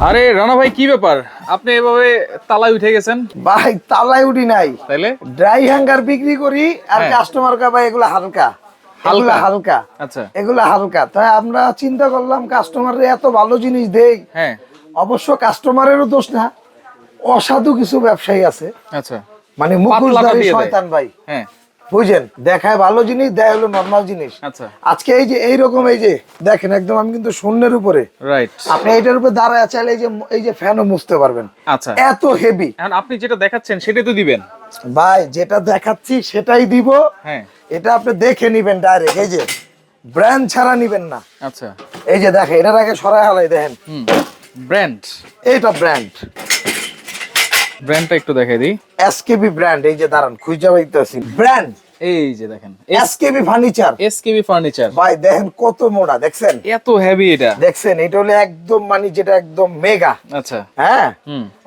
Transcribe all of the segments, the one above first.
আরে রানা ভাই, কি ব্যাপার? আপনি এভাবে তালায় উঠে গেছেন? ভাই তালায় উঠি নাই, তাইলে ড্রাই হ্যাঙ্গার বিক্রি করি আর হ্যাঁ। কাস্টমার কা ভাই এগুলো হালকা, এগুলো হালকা, আচ্ছা। এগুলো হালকা। তাই আমরা চিন্তা করলাম কাস্টমারের এত ভালো জিনিস দেই। হ্যাঁ। অবশ্য কাস্টমারেরও দোষ না, অসাধু কিছু ব্যবসায়ী আছে, আচ্ছা। মানে পাতলাটা মুখোশধারী দিয়ে দেয়। শয়তান ভাই, হ্যাঁ। বুঝেন, দেখায় ভালো জিনিস, দেয় হলো নরমাল জিনিস। আচ্ছা। আজকে এই যে এইরকম, এই যে দেখেন একদম আমি কিন্তু শূন্যের উপরে, রাইট। আপনি এইটার উপরে দাঁড়ায় চাইলে এই যে ফ্যানও মুছতে পারবেন। আচ্ছা। এত হেভি। এখন আপনি যেটা দেখাচ্ছেন সেটাই তো দিবেন। ভাই যেটা দেখাচ্ছি সেটাই দিব। হ্যাঁ। এটা আপনি দেখে নিবেন ডাইরেক্ট, এই যে ব্র্যান্ড ছাড়া নিবেন না। আচ্ছা। এই যে দেখেন, এটার আগে সরাই হালাই দেখেন, ব্র্যান্ড। এইটা ব্র্যান্ড, ব্র্যান্ডটা একটু দেখাই দিই। SKB brand. এই যে দাঁড়ান খুঁজে পাইতেছি, ব্র্যান্ড এই যে দেখেন, এসকেবি ফার্নিচার। SKB furniture. ভাই দেখেন কত মোটা, দেখছেন? এত হেভি এটা। দেখছেন, এটা হলো একদম মানে যেটা একদম মেগা। আচ্ছা। হ্যাঁ,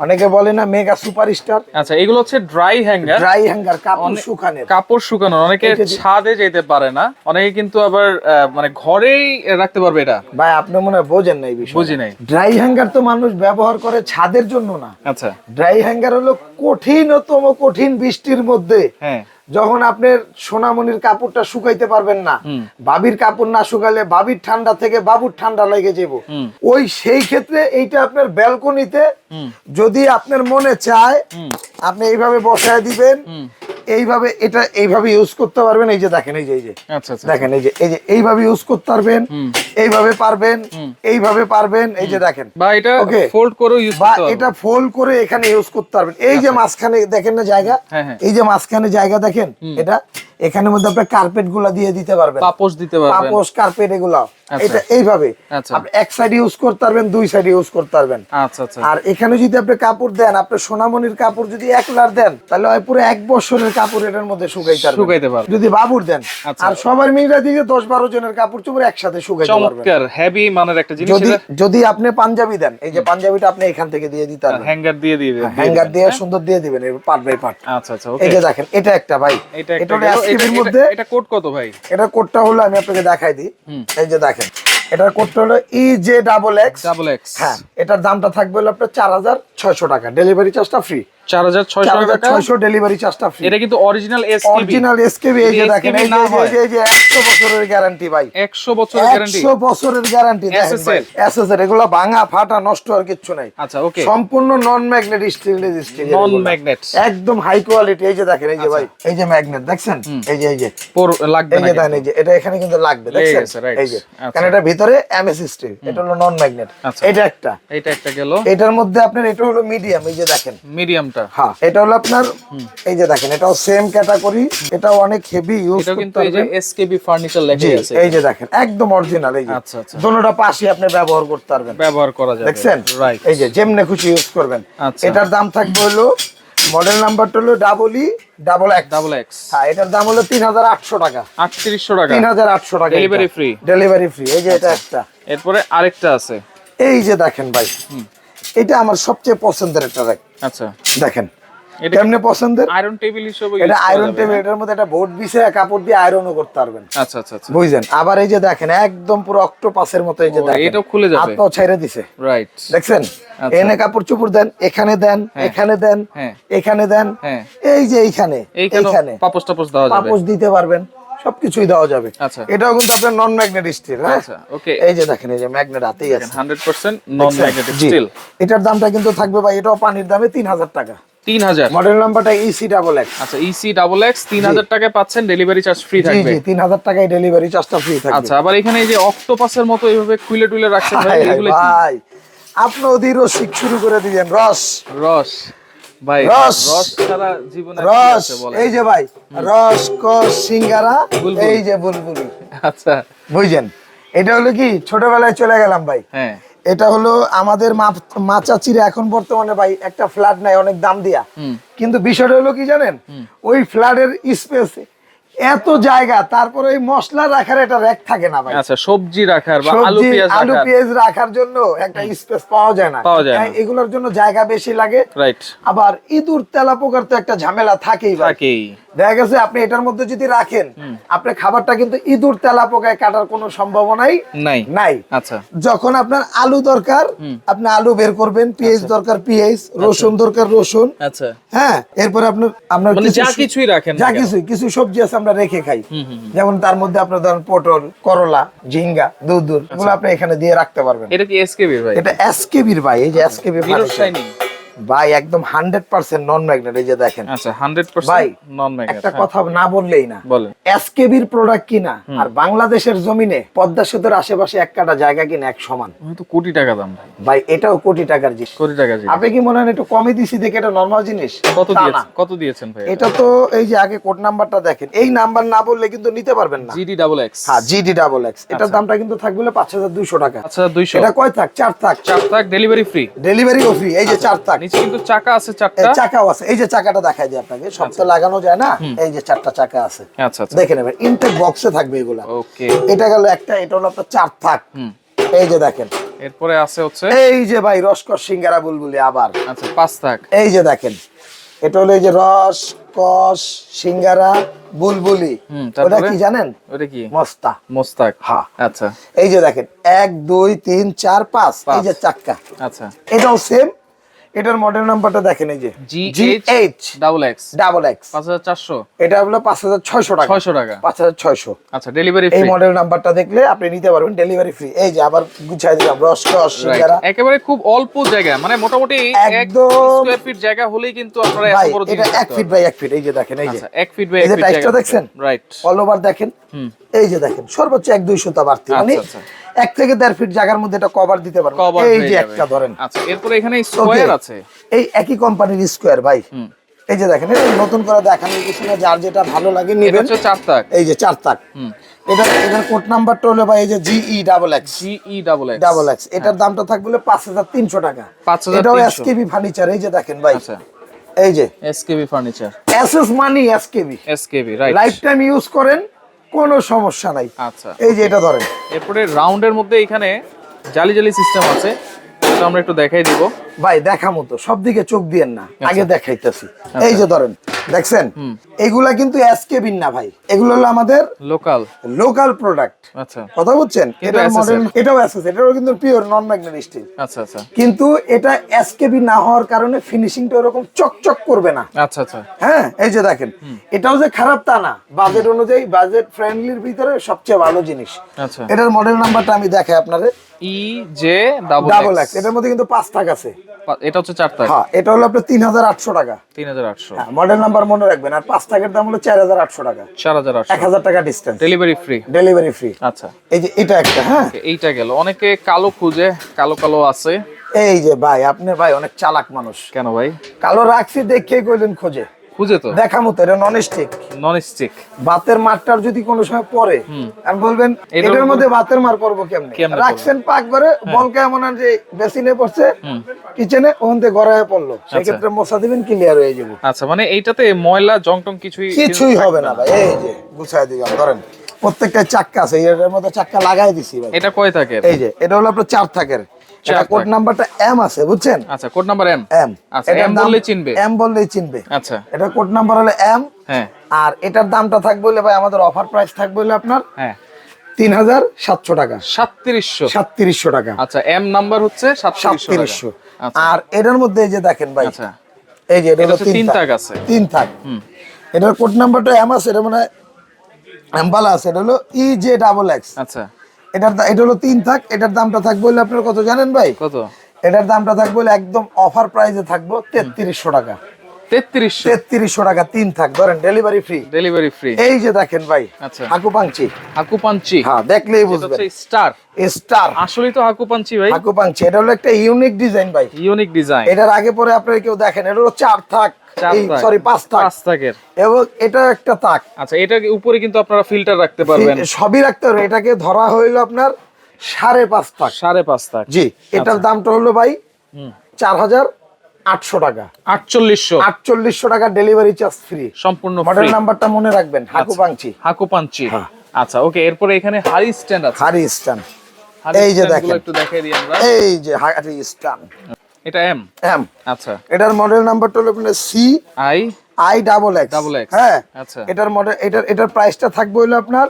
অনেকে বলে না মেগা সুপারস্টার। আচ্ছা, এগুলো হচ্ছে ড্রাই হ্যাঙ্গার। ড্রাই হ্যাঙ্গার, কাপড় শুকানোর। কাপড় শুকানো। অনেকে ছাদে যেতে পারে না, অনেকে কিন্তু আবার মানে ঘরেই রাখতে পারবে এটা। ভাই আপনি মনে হয় বোঝেন না এই বিষয়। বুঝি নাই। ড্রাই হ্যাঙ্গার তো মানুষ ব্যবহার করে ছাদের জন্য না। আচ্ছা। ড্রাই হ্যাঙ্গার হলো কঠিনতম কঠিন বৃষ্টির মধ্যে, হ্যাঁ। যখন আপনার সোনামণির কাপড়টা শুকাইতে পারবেন না, বাবির কাপড় না শুকালে বাবির ঠান্ডা থেকে বাবুর ঠান্ডা লেগে যাব, ওই সেই ক্ষেত্রে এইটা আপনার ব্যালকনিতে যদি আপনার মনে চায় আপনি এইভাবে বসায় দিবেন, এইভাবে এটা এইভাবে ইউজ করতে পারবেন। এই যে দেখেন, এই যে আচ্ছা আচ্ছা। দেখেন, এই যে এইভাবে ইউজ করতে পারবেন, এইভাবে পারবেন, এইভাবে পারবেন। এই যে দেখেন, বা এটা ওকে ফোল্ড করে ইউজ বা করতে পারবে। এটা ফোল্ড করে এখানে ইউজ করতে পারবেন। এই যে মাঝখানে দেখেন না জায়গা, এই যে মাঝখানে জায়গা দেখেন, এটা এখানের মধ্যে আপনি কার্পেট গুলা দিয়ে দিতে পারবেন, পাপোশ দিতে পারবেন, পাপোশ কার্পেট এগুলা। এটা এইভাবে আপনি এক সাইড ইউজ করতে পারবেন, দুই সাইড ইউজ করতে পারবেন। আচ্ছা আচ্ছা। আর এখানে যদি আপনি কাপড় দেন, আপনি সোনামণির কাপড় যদি 1 লার দেন, তাহলে হয় পুরো 1 বছরের কাপড় এটার মধ্যে শুকাইতে পারবেন যদি বাবুর দেন। আর সবার মিলে দিয়ে 10-12 জনের কাপড় চোপড় একসাথে শুকাইতে পারবেন। চমৎকার হেভি মানের একটা জিনিস। যদি আপনি পাঞ্জাবি দেন, এই যে পাঞ্জাবিটা আপনি এখান থেকে দিয়ে দিতে পারবেন, হ্যাঙ্গার দিয়ে দিবেন, হ্যাঙ্গার দিয়ে সুন্দর দিয়ে দিবেন পার্ট বাই পার্ট। আচ্ছা আচ্ছা। ওকে, এই যে দেখেন, এটা একটা ভাই, এটা হলো এসকেবির মধ্যে। এটা কোড কত ভাই? এটা কোডটা হলো, আমি আপনাকে দেখাই দিই। এই যে দেখেন, এটার কোডটা হলো EJ XX। হ্যাঁ, এটার দামটা থাকবে হলো আপনার 4600 টাকা, ডেলিভারি চার্জটা ফ্রি। 4600 ডেলিভারি চার্জটা ফ্রি। এটা কিন্তু অরিজিনাল এসকেবি। Original SKB. এই যে দেখেন, এই যে 100 বছরের গ্যারান্টি ভাই, 100 বছরের গ্যারান্টি, 100 বছরের গ্যারান্টি। দেখেন ভাই, এসএসআর, এগুলো ভাঙা ফাটা নষ্ট আর কিছু নাই। আচ্ছা ওকে, সম্পূর্ণ নন ম্যাগনেট স্টেনলেস স্টিল, নন ম্যাগনেট, একদম হাই কোয়ালিটি। এই যে দেখেন, এই যে ভাই, এই যে ম্যাগনেট দেখছেন, এই যে পর লাগবে না, এই যে দেখেন, এই যে এটা এখানে কিন্তু লাগবে, দেখছেন? এই যে কারণ এটা ভিতরে এমএস স্টিল, এটা হলো নন ম্যাগনেট। এটা একটা গেল। এটার মধ্যে আপনার এটা হলো মিডিয়াম, এই যে দেখেন মিডিয়ামটা। হ্যাঁ, এটা হলো আপনার, এই যে দেখেন, এটাও সেম ক্যাটাগরি, এটাও অনেক হেভি ইউজ করতে কিন্তু এই যে এসকেবি ফার্নিচার লেখা আছে। এই যে দেখেন একদম অরিজিনাল। এই যে আচ্ছা আচ্ছা, দুটোটা পাশে আপনি ব্যবহার করতে পারবেন, ব্যবহার করা যাবে, দেখছেন? রাইট। এই যে যেমনে খুশি ইউজ করবেন। এটার দাম থাকবে হলো, মডেল নাম্বারটা হলো XX। হ্যাঁ, এটার দাম হলো 3800 টাকা, 3800 টাকা, 3800 টাকা, ডেলিভারি ফ্রি, ডেলিভারি ফ্রি। এই যে এটা একটা। এরপরে আরেকটা আছে, এই যে দেখেন ভাই, এটা আমার সবচেয়ে পছন্দের একটা র‍্যাক। আচ্ছা দেখেন কেমনে পছন্দের, আয়রন টেবিল হিসেবে এটা আয়রন টেবিল। এটার মধ্যে একটা বোর্ড বিছে, কাপড় দিয়ে আয়রনও করতে পারবেন। আচ্ছা আচ্ছা আচ্ছা, বুঝছেন? আবার এই যে দেখেন একদম পুরো অক্টোপাসের মতো, এই যে দেখেন এটাও খুলে যাবে, হাতটাও ছেড়ে দিছে, রাইট, দেখছেন? এনে কাপড় চোপড় দেন, এখানে দেন, এখানে দেন, এখানে দেন, এই যে এইখানে পাপোশ টাপোশ দেওয়া যাবে, পাপোশ দিতে পারবেন, সবকিছুই দেওয়া যাবে। আচ্ছা, এটাও কিন্তু আপনার নন ম্যাগনেট স্টিল। আচ্ছা ওকে, এই যে দেখেন, এই যে ম্যাগনেট হাতেই আছে, 100% নন ম্যাগনেট স্টিল। এটার দামটা কিন্তু থাকবে ভাই, এটাও পানির দামে 3000 টাকা। 3000, মডেল নাম্বারটা EC XX। আচ্ছা EC XX, 3000 টাকায় পাচ্ছেন, ডেলিভারি চার্জ ফ্রি থাকবে। জি 3000 টাকায় ডেলিভারি চার্জটা ফ্রি থাকবে। আচ্ছা, আবার এখানে এই যে অক্টোপাসের মতো এইভাবে খুলে টুলে রাখছেন ভাই, এগুলো কি ভাই? আপনি ওদিরও শিখ শুরু করে দিবেন। রস ভাই, রস ছাড়া জীবনে কি আছে বলেন? এই যে ভাই, রস কস সিঙ্গারা, এই যে বুলবুলি। আচ্ছা, বুঝছেন? এটা হলো কি, ছোটবেলায় চলে গেলাম ভাই। হ্যাঁ, এটা হলো আমাদের মা চাচিরা এখন বর্তমানে ভাই একটা ফ্ল্যাট নাই অনেক দাম দিয়া, কিন্তু বিষয়টা হলো কি জানেন, ওই ফ্ল্যাটের স্পেস এত জায়গা, তারপরে ওই মশলা রাখার একটা র‍্যাক থাকে না ভাই। আচ্ছা, সবজি রাখার বা আলু পেঁয়াজ রাখার জন্য একটা স্পেস পাওয়া যায় না। এগুলোর জন্য জায়গা বেশি লাগে, রাইট। আবার ইঁদুর তেলাপোকার তো একটা ঝামেলা থাকেই। দেখা গেছে আপনি এটার মধ্যে যদি রাখেন আপনার খাবারটা কিন্তু ইঁদুর তেলা পোকায় কাটার কোনো সম্ভাবনাই নাই নাই। আচ্ছা যখন আপনার আলু দরকার আপনি আলু বের করবেন, পেঁয়াজ দরকার পেঁয়াজ, রসুন দরকার রসুন। আচ্ছা হ্যাঁ, এরপরে আপনার মানে যা কিছুই রাখেন না যা কেন? কিছু সবজি আছে আমরা রেখে খাই, যেমন তার মধ্যে আপনার ধরেন পটল, করলা, ঝিঙ্গা, দুধ এগুলো আপনি এখানে দিয়ে রাখতে পারবেন। এটা কি এসকেবি ভাই? এটা এসকেবির ভাই, এই যে এসকেবি মিরর শাইনিং ভাই, একদম 100% নন ম্যাগনেট। এই যে দেখেন আচ্ছা 100% ভাই, নন ম্যাগনেট। একটা কথা না বললেই না, বলেন। এসকেবির প্রোডাক্ট কিনা আর বাংলাদেশের জমিনে পদ্মা সেতুর আশেপাশে এক কাটা জায়গা কিনা এক সমান তো কোটি টাকা দাম ভাই। ভাই, এটাও কোটি টাকার জিনিস। কোটি টাকা জি। আপনি কি মনে হয় একটু কমে দিছি দেখে এটা নরমাল জিনিস? কত তা দিয়েছেন? না। কত দিয়েছেন ভাই? এটা তো এই যে আগে কোড নাম্বারটা দেখেন, এই নাম্বার না বললে কিন্তু নিতে পারবেন না। GD double x. হ্যাঁ, জিডি ডাবল এক্স। এটার দামটা কিন্তু থাকবে 5200 টাকা। আচ্ছা 200। এটা কয় থাক? 4 থাক। 4 টাকা ডেলিভারি ফ্রি। ডেলিভারিও ফ্রি। এই যে 4 থাক। নিচে কিন্তু চাকা আছে এই 4টা। চাকাও আছে। এই যে চাকাটা দেখাই দিই আপনাকে, সব তো লাগানো যায় না। এই যে 4টা চাকা আছে, আচ্ছা আচ্ছা দেখে নেবেন। ইনটেক বক্সে থাকবে এগুলা। ওকে। এটা গেল একটা, এটা হলো আপনার 4 থাক। এই যে দেখেন, এরপরে আছে হচ্ছে এই যে ভাই রসকস সিঙ্গারা বুলবুলি আবার। আচ্ছা 5 টাকা। এই যে দেখেন, এটা হলো এই যে রসকস সিঙ্গারা বুলবুলি। ওটা তারপরে কি জানেন? ওটা কি? মস্তা। মোস্তাক। হ্যাঁ। আচ্ছা এই যে দেখেন 1 2 3 4 5, এই যে চাক্কা। আচ্ছা এটাও সেম। এটার মডেল নাম্বারটা দেখেন, এই যে GH double x double x. 5400। এটা হলো 5600 টাকা। 600 টাকা। 5600। আচ্ছা ডেলিভারি এই ফ্রি। মডেল নাম্বারটা দেখলে আপনি নিতে পারবেন, ডেলিভারি ফ্রি। এই যে আবার গুছাই দিলাম রসকস সিঙ্গারা। একেবারে খুব অল্প জায়গা, মানে মোটামুটি 1 একদম স্কয়ার ফিট জায়গা হলেই কিন্তু আপনারা এত ভাই, বড় এটা জিনিস 1 ফিট বাই 1 ফিট। এই যে দেখেন, এই যে আচ্ছা 1 ফিট বাই 1 এই যে ফিট টাইসটা জায়গা দেখছেন? রাইট। অল ওভার দেখেন। এই যে দেখেন সর্বোচ্চ 1-2 সুতা বাড়তি, মানে আচ্ছা। 1 থেকে 1.5 ফিট জায়গার মধ্যে এটা কভার দিতে পারবেন। কভার এই যে একটা ধরেন। আচ্ছা এরপরে এখানে স্কয়ার আছে। এই একই কোম্পানির স্কয়ার ভাই। এই যে দেখেন, এটা নতুন করে দেখানোর কিছু না, যার যেটা ভালো লাগে এটা নেবেন। হচ্ছে 4 টাকা। এই যে 4 তাক। এটার কোড নাম্বারটা হলো ভাই এই যে GE double x. GE double x. Double x. এটার দামটা থাকবে 5300 টাকা। 5300। এটাও এসকেবি ফার্নিচার। এই যে দেখেন ভাই, আচ্ছা এই যে SKB furniture. SS money SKB. SKB right. Life time use করেন, কোনো সমস্যা নাই। আচ্ছা এই যে এটা ধরেন, এরপরে রাউন্ডের মধ্যে এখানে জালি জালি সিস্টেম আছে, এটা আমরা একটু দেখাই দিব। ভাই দেখা মতো সব দিকে চোখ দিয়েন না, আগে দেখাইতেছি। এই যে ধরেন, দেখছেন এগুলা কিন্তু এসকেবি না ভাই, এগুলো হলো আমাদের লোকাল লোকাল প্রোডাক্ট। আচ্ছা কথা বুঝছেন? কিন্তু এটার SS মডেল, এটাও এসএস, এটাও কিন্তু পিওর নন ম্যাগনেট স্টিল। আচ্ছা আচ্ছা কিন্তু এটা এসকেবি না হওয়ার কারণে ফিনিশিংটা এরকম চকচক করবে না। আচ্ছা আচ্ছা হ্যাঁ, এই যে দেখেন, এটাও যে খারাপ তা না, বাজেট অনুযায়ী বাজেট ফ্রেন্ডলির ভিতরে সবচেয়ে ভালো জিনিস। আচ্ছা এটার মডেল নাম্বারটা আমি দেখাই আপনাদের। EJ double double x. এটার মধ্যে কিন্তু 5 টাকা আছে। এটা হচ্ছে 4 টাকা। হ্যাঁ, এটা হলো আপনার 3800 টাকা। 3800। হ্যাঁ, মডেল নাম্বার মনে রাখবেন। আর 5 টাকার দাম হলো 4800 টাকা। 4800। 1000 টাকা distance. Delivery free. Delivery free. আচ্ছা এই যে এটা একটা। হ্যাঁ, এইটা গেল। অনেকে কালো খুঁজে, কালো কালো আছে। এই যে ভাই, আপনি ভাই অনেক চালাক মানুষ। কেন ভাই? কালো রাখছি দেখে কইলেন খোঁজে। খুঁজে তো দেখা মতো এটা নন স্টিক। Non stick. ভাতের মারটার যদি কোনো সময় পড়ে, আমি বলবেন এটার মধ্যে ভাতের মার পড়বো কেমনে? কেমনে রাখছেন পাক করে, বলকে এমন আর যে বেসিনে পড়ছে, কিচেনে ওখান থেকে গড়ায় পড়লো, সেক্ষেত্রে মশা দিবেন, ক্লিয়ার হয়ে যাবে। আচ্ছা মানে এইটাতে ময়লা জংটং কিছুই হবে না ভাই। এই যে গুছাই দিলাম, ধরেন প্রত্যেকটা চাক্কা আছে, এর মধ্যে চাক্কা লাগাই দিছি ভাই। এটা কয় থাকে? এই যে এটা হলো আপনার 4 থাকের। এটা কোড নাম্বারটা M আছে, বুঝছেন? আচ্ছা কোড নাম্বার M। M। আচ্ছা M বললেই চিনবে। M বললেই চিনবে। আচ্ছা এটা কোড নাম্বার হলো M। হ্যাঁ আর এটার দামটা থাকবে হলে ভাই, আমাদের অফার প্রাইস থাকবে হলে আপনার হ্যাঁ 3700 টাকা। 3700। 3700 টাকা। আচ্ছা M নাম্বার হচ্ছে 3700 টাকা। আচ্ছা আর এটার মধ্যে এই যে দেখেন ভাই, আচ্ছা এই যে এটা এটা হলো হচ্ছে 3 তিন থাক তাক আছে। 3 থাক। এটার কোড নাম্বারটা M আছে, এটা মানে এমবালা আছে, এটা হলো EJ ডাবল এক্স। আচ্ছা এটা হলো 3 থাক। এটার দামটা থাকবে হলে আপনার কত জানেন ভাই? কত? এটার দামটা থাকবে হলে একদম অফার প্রাইসে থাকবো 3300 টাকা। 3300। 3300 টাকা 3 থাক, ধরেন ডেলিভারি ফ্রি। Delivery free. এই যে দেখেন ভাই, আচ্ছা হাকুপাঞ্চি। হাকুপাঞ্চি। হ্যাঁ, দেখলেই এটা বুঝবেন। হচ্ছে স্টার। স্টার আসলেই তো হাকুপাঞ্চি ভাই। হাকুপাঞ্চি। এটা হলো একটা ইউনিক ডিজাইন ভাই। Unique design. এটার আগে পরে আপনারা কেউ দেখেন, এটা হলো 4 থাক, 5 থাক। 5 থাকের। এবং এটা একটা তাক। আচ্ছা এটা উপরে কিন্তু আপনারা ফিল্টার রাখতে পারবেন। সবই রাখতে পারবেন। এটাকে ধরা হইলো আপনার 5.5 থাক। 5.5 থাক। জি, এটার দামটা হলো ভাই 4800 টাকা। 4800 টাকা ডেলিভারি চার্জ ফ্রি। সম্পূর্ণ মডেল ফ্রি। নাম্বারটা মনে রাখবেন, হাকুপাঞ্চি। হাকুপাঞ্চি। হ্যাঁ। আচ্ছা ওকে, এরপরে এখানে হাড়ি স্ট্যান্ড আছে। হারি স্ট্যান্ড। হাড়ি এই যে স্ট্যান্ডগুলো দেখেন। একটু দেখাই দিই আমরা। এই যে হারি স্ট্যান্ড। এটা M। M। আচ্ছা এটার মডেল নাম্বারটা হলো আপনার I i XX double x. হ্যাঁ আচ্ছা, এটার মডেল এটার প্রাইসটা থাকবে হলো আপনার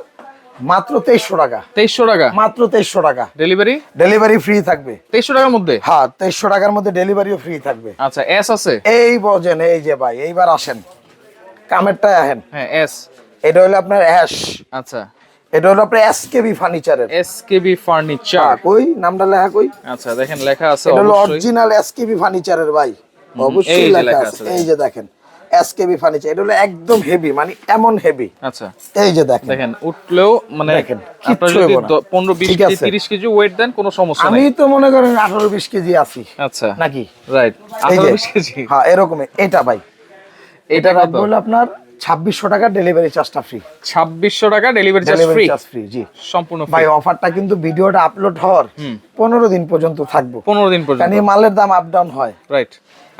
মাত্র 2300 টাকা। 2300 টাকা মাত্র 2300 টাকা। ডেলিভারি? ডেলিভারি ফ্রি থাকবে 2300 টাকার মধ্যে? হ্যাঁ 2300 টাকার মধ্যে ডেলিভারিও ফ্রি থাকবে। আচ্ছা, এস আছে? এই বোঝেন, এই যে ভাই এইবার আসেন কামেরটায় আসেন। হ্যাঁ, এস। এটা হলো আপনার অ্যাশ। আচ্ছা, এটা হলো আপনার এসকেবি ফার্নিচারের। SKB furniture. কই নামটা লেখা কই? আচ্ছা, দেখেন লেখা আছে এটা হলো অবশ্যই। অরিজিনাল এসকেবি ফার্নিচারের ভাই, এই অবশ্যই যে লেখা লেখা আছে। আছে, এই যে দেখেন এসকেবি ফার্নিচার, এটা হলো একদম হেভি, মানে এমন হেভি। আচ্ছা, এই যে দেখেন দেখেন উঠলেও মানে দেখেন, আপনার কিচ্ছু যদি হইবো না। 15-20 ঠিক কেজি আছে। 30 কেজি ওয়েট দেন কোনো সমস্যা আমি নেই। তো মনে করেন 18-20 কেজি আছি আচ্ছা, নাকি? রাইট, এই যে 18-20 কেজি। হ্যাঁ এরকমই। এটা ভাই এটা এটা কত? রাখবো হলো আপনার 2600 টাকা, ডেলিভারি চার্জটা ফ্রি। 2600 টাকা delivery charge delivery free? Charge free, জি সম্পূর্ণ ভাই। ফ্রি। অফারটা কিন্তু ভিডিওটা আপলোড হওয়ার 15 দিন পর্যন্ত থাকবো, 15 দিন পর্যন্ত। কারণ এই মালের দাম আপ ডাউন হয়। রাইট।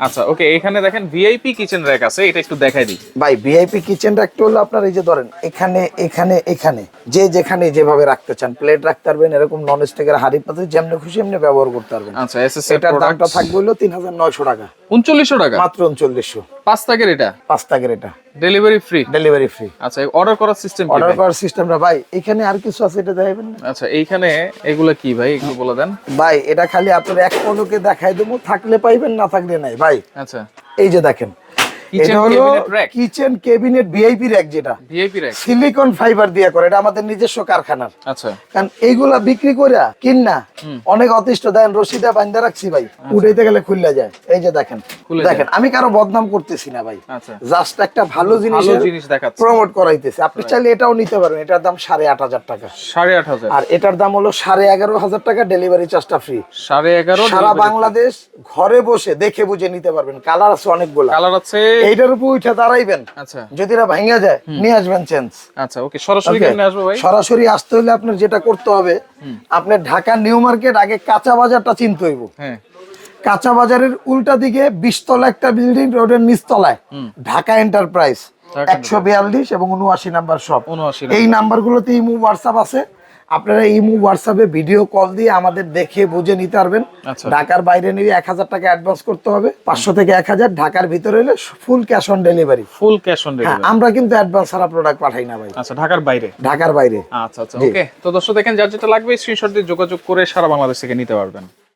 আচ্ছা, ওকে, এখানে দেখেন ভিআইপি কিচেন র‍্যাক আছে, এটা একটু দেখাই দিই। ভাই ভিআইপি কিচেন রাখতে হলো আপনার এই যে ধরেন এখানে এখানে এখানে যে যেখানে যেভাবে রাখতে চান, প্লেট রাখতে পারবেন, এরকম নন স্টিকের হাঁড়ি পাতিল যেমনি খুশি এমনি ব্যবহার করতে পারবেন। আচ্ছা, এসএসএর এটার দামটা প্রোডাক্ট থাকবে হলো 3900 টাকা। 3900 টাকা মাত্র 3900। 5 টাকার এটা? 5 টাকার এটা, ডেলিভারি ফ্রি? Delivery free. আচ্ছা, অর্ডার করার সিস্টেম কি অর্ডার ভাই? করার সিস্টেমটা ভাই এখানে আর কিছু আছে, এটা দেখাবেন না আচ্ছা, এইখানে এগুলা কি ভাই একটু বলে দেন। ভাই? এটা খালি আপনার এক পলকে দেখাই দেবো, থাকলে পাইবেন না থাকলে নাই ভাই। আচ্ছা, এই যে দেখেন কিচেন এটা হলো cabinet rack? Kitchen cabinet VIP rack, যেটা ভিআইপি র‍্যাক। সিলিকন ফাইবার দিয়ে করে, এটা আমাদের নিজস্ব কারখানার। আচ্ছা, কারণ এইগুলা বিক্রি করে কিনা অনেক অতিষ্ঠ দেন, রশিদা বান্ধা রাখছি ভাই, উঠাইতে গেলে খুললে যায়। এই যে দেখেন খুলে দেখেন, আমি কারো বদনাম করতেছি না ভাই, আচ্ছা, জাস্ট একটা ভালো ভালো জিনিস দেখাচ্ছে। প্রমোট করাইতেছি। আপনি চাইলে এটাও নিতে পারবেন, এটার দাম 8500 টাকা। 8500? আর এটার দাম হলো 11500 টাকা, ডেলিভারি চার্জটা ফ্রি। 11.5? সারা বাংলাদেশ ঘরে বসে দেখে বুঝে নিতে পারবেন। কালার আছে অনেকগুলো, কালার আছে। এইটার উপর উঠে দাঁড়াইবেন, আচ্ছা, যদি এটা ভাঙা যায় নিয়ে আসবেন চেঞ্জ। আচ্ছা, ওকে, সরাসরি কেমনে আসবো ভাই? সরাসরি আসতে হলে আপনার যেটা করতে হবে, আপনার ঢাকা নিউ মার্কেট আগে কাঁচা বাজারটা চিনতে হইব। হ্যাঁ, কাঁচা বাজারের উল্টা দিকে 20 তলা একটা বিল্ডিং, রোডের নিচতলায় ঢাকা এন্টারপ্রাইজ 142 এবং 79 নাম্বার শপ। 79 এই নাম্বারগুলোতে ইমো হোয়াটসঅ্যাপ আছে, আপনারা ইমো হোয়াটসঅ্যাপে ভিডিও কল দিয়ে আমাদের দেখে বুঝে নিতে পারবেন। আচ্ছা, ঢাকার বাইরে নিলে 1000 টাকা অ্যাডভান্স করতে হবে, 500 থেকে 1000। ঢাকার ভিতরে হলে full cash on delivery. Full cash on হ্যাঁ, ডেলিভারি? আমরা কিন্তু অ্যাডভান্স ছাড়া প্রোডাক্ট পাঠাই না ভাই। আচ্ছা, ঢাকার বাইরে? ঢাকার বাইরে। আচ্ছা, আচ্ছা, ওকে। তো দর্শক দেখেন, যার যেটা লাগবে স্ক্রিনশট দিয়ে যোগাযোগ করে সারা বাংলাদেশ থেকে নিতে পারবেন।